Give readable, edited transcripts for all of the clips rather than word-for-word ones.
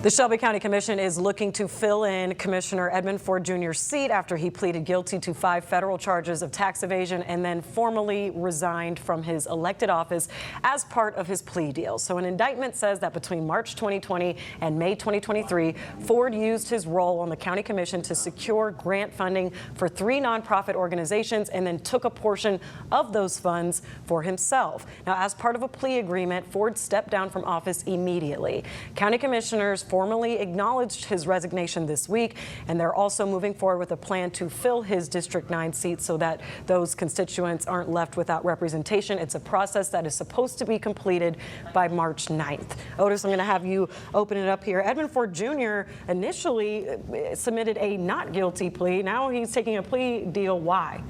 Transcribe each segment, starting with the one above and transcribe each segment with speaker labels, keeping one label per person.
Speaker 1: The Shelby County Commission is looking to fill in Commissioner Edmund Ford Jr.'s seat after he pleaded guilty to 5 federal charges of tax evasion and then formally resigned from his elected office as part of his plea deal. So an indictment says that between March 2020 and May 2023, Ford used his role on the county commission to secure grant funding for 3 nonprofit organizations and then took a portion of those funds for himself. Now, as part of a plea agreement, Ford stepped down from office immediately. County commissioners formally acknowledged his resignation this week, and they're also moving forward with a plan to fill his District 9 seat so that those constituents aren't left without representation. It's a process that is supposed to be completed by March 9th. Otis, I'm going to have you open it up here. Edmund Ford Jr. initially submitted a not guilty plea. Now he's taking a plea deal. Why?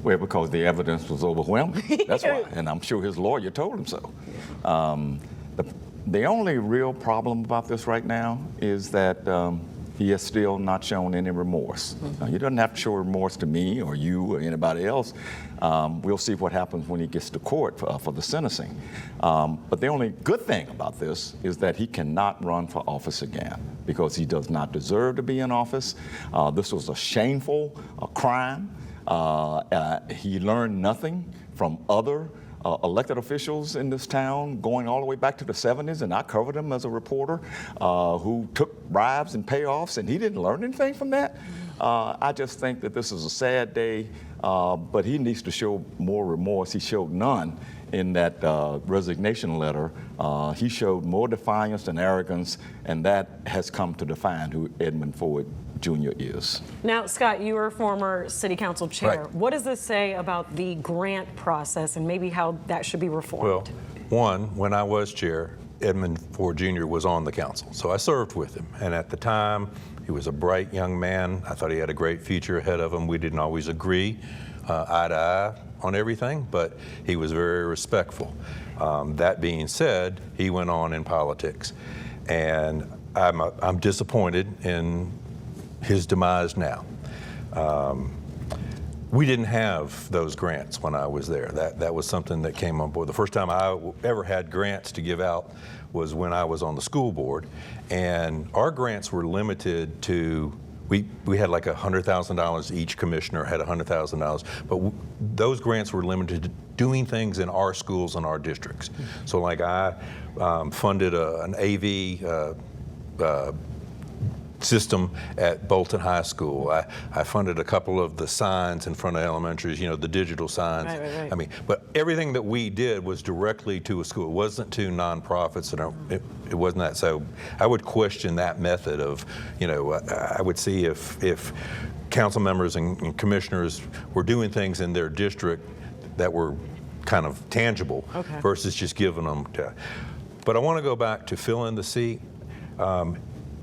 Speaker 2: Well, because the evidence was overwhelming. That's why, and I'm sure his lawyer told him so. The only real problem about this right now is that he has still not shown any remorse. He doesn't have to show remorse to me or you or anybody else. We'll see what happens when he gets to court for the sentencing. But the only good thing about this is that he cannot run for office again because he does not deserve to be in office. This was a shameful crime. He learned nothing from other elected officials in this town going all the way back to the 70s, and I covered him as a reporter who took bribes and payoffs, and he didn't learn anything from that. I just think that this is a sad day, but he needs to show more remorse. He showed none in that resignation letter. He showed more defiance and arrogance, and that has come to define who Edmund Ford Jr. is.
Speaker 1: Now, Scott, you were a former city council chair.
Speaker 3: Right.
Speaker 1: What does this say about the grant process and maybe how that should be reformed?
Speaker 3: Well, one, when I was chair, Edmund Ford Jr. was on the council, so I served with him. And at the time, he was a bright young man. I thought he had a great future ahead of him. We didn't always agree eye to eye on everything, but he was very respectful. That being said, he went on in politics, and I'm disappointed in his demise now. We didn't have those grants when I was there. That was something that came on board. The first time I ever had grants to give out was when I was on the school board, and our grants were limited to, we had like $100,000, each commissioner had $100,000, but those grants were limited to doing things in our schools and our districts. So like I funded an AV system at Bolton High School. I funded a couple of the signs in front of elementaries, you know, the digital signs.
Speaker 1: Right.
Speaker 3: I mean, but everything that we did was directly to a school. It wasn't to nonprofits, and it wasn't that. So I would question that method of, you know, I would see if council members and commissioners were doing things in their district that were kind of tangible versus just giving them to. But I want to go back to fill in the seat.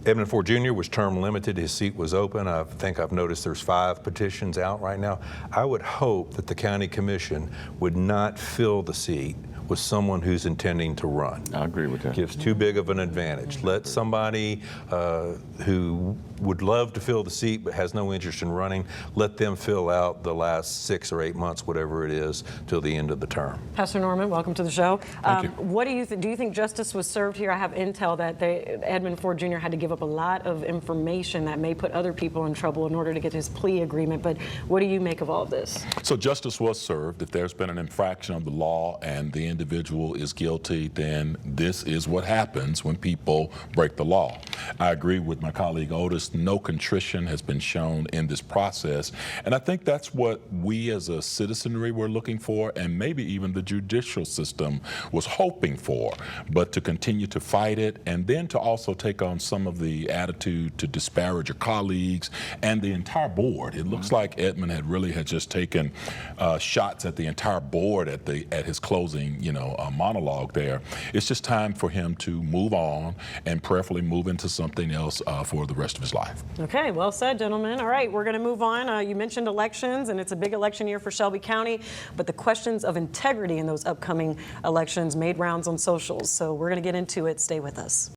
Speaker 3: Edmund Ford Jr. was term limited. His seat was open. I think I've noticed there's 5 petitions out right now. I would hope that the county commission would not fill the seat with someone who's intending to run.
Speaker 2: I agree with that.
Speaker 3: Gives too big of an advantage. Let somebody who would love to fill the seat but has no interest in running, let them fill out the last 6 or 8 months, whatever it is, till the end of the term.
Speaker 1: Pastor Norman, welcome to the show.
Speaker 2: Thank you.
Speaker 1: What do you think? Do you think justice was served here? I have intel that Edmund Ford Jr. had to give up a lot of information that may put other people in trouble in order to get his plea agreement. But what do you make of all of this?
Speaker 4: So justice was served. If there's been an infraction of the law and the individual is guilty, then this is what happens when people break the law. I agree with my colleague Otis. No contrition has been shown in this process. And I think that's what we as a citizenry were looking for, and maybe even the judicial system was hoping for, but to continue to fight it and then to also take on some of the attitude to disparage your colleagues and the entire board. It looks like Edmund had just taken shots at the entire board at his closing, you know, monologue there. It's just time for him to move on and prayerfully move into something else for the rest of his life.
Speaker 1: Okay, well said, gentlemen. All right, we're going to move on. You mentioned elections, and it's a big election year for Shelby County, but the questions of integrity in those upcoming elections made rounds on socials. So we're going to get into it. Stay with us.